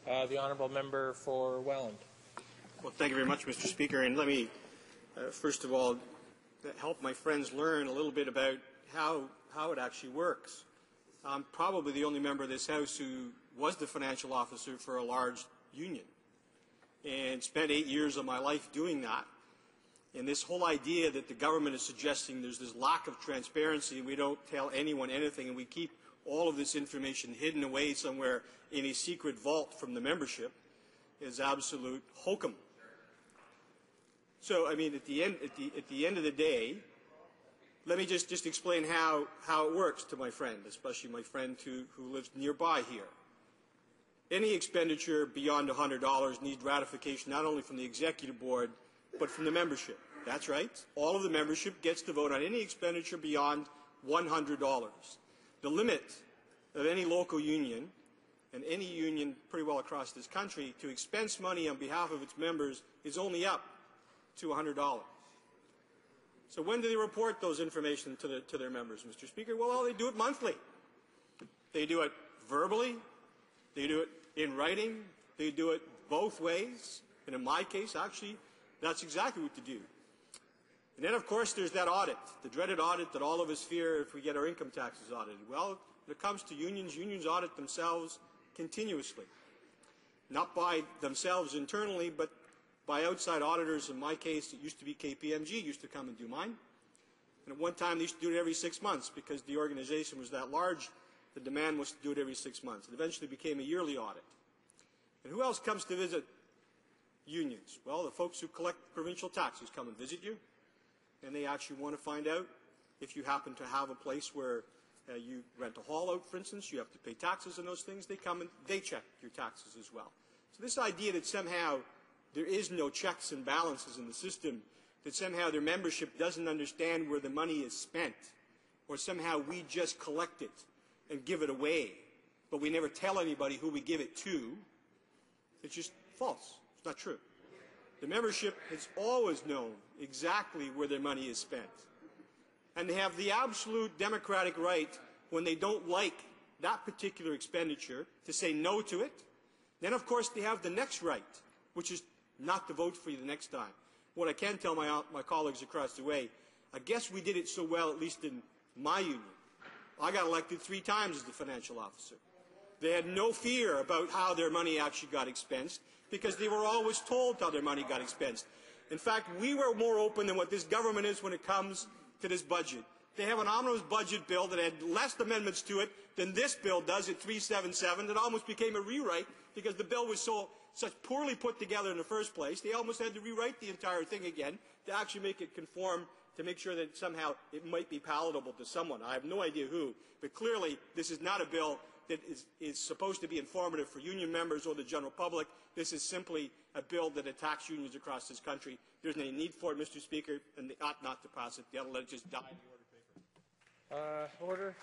The honourable member for Welland. Well, thank you very much, Mr. Speaker. And let me, first of all, help my friends learn a little bit about how it actually works. I'm probably the only member of this House who was the financial officer for a large union and spent 8 years of my life doing that. And this whole idea that the government is suggesting there's this lack of transparency and we don't tell anyone anything and we keep all of this information hidden away somewhere in a secret vault from the membership is absolute hokum. So, I mean, at the end of the day, let me just explain how it works to my friend, especially my friend who lives nearby here. Any expenditure beyond $100 needs ratification not only from the executive board, but from the membership. That's right. All of the membership gets to vote on any expenditure beyond $100. The limit of any local union, and any union pretty well across this country, to expense money on behalf of its members is only up to $100. So when do they report those information to their members, Mr. Speaker? Well, they do it monthly. They do it verbally. They do it in writing. They do it both ways. And in my case, actually, that's exactly what to do. And then, of course, there's that audit, the dreaded audit that all of us fear if we get our income taxes audited. Well, when it comes to unions, unions audit themselves continuously. Not by themselves internally, but by outside auditors. In my case, it used to be KPMG used to come and do mine. And at one time, they used to do it every 6 months because the organization was that large. The demand was to do it every 6 months. It eventually became a yearly audit. And who else comes to visit unions? Well, the folks who collect provincial taxes come and visit you. And they actually want to find out if you happen to have a place where you rent a hall out, for instance, you have to pay taxes on those things. They come and they check your taxes as well. So this idea that somehow there is no checks and balances in the system, that somehow their membership doesn't understand where the money is spent, or somehow we just collect it and give it away, but we never tell anybody who we give it to, it's just false. It's not true. The membership has always known exactly where their money is spent. And they have the absolute democratic right, when they don't like that particular expenditure, to say no to it. Then, of course, they have the next right, which is not to vote for you the next time. What I can tell my colleagues across the way, I guess we did it so well, at least in my union. I got elected 3 times as the financial officer. They had no fear about how their money actually got expensed because they were always told how their money got expensed. In fact, we were more open than what this government is when it comes to this budget. They have an omnibus budget bill that had less amendments to it than this bill does at 377 that almost became a rewrite because the bill was such poorly put together in the first place. They almost had to rewrite the entire thing again to actually make it conform, to make sure that somehow it might be palatable to someone. I have no idea who, but clearly this is not a bill that is supposed to be informative for union members or the general public. This is simply a bill that attacks unions across this country. There's no need for it, Mr. Speaker, and they ought not to pass it. They ought to let it just die in the order paper. Order.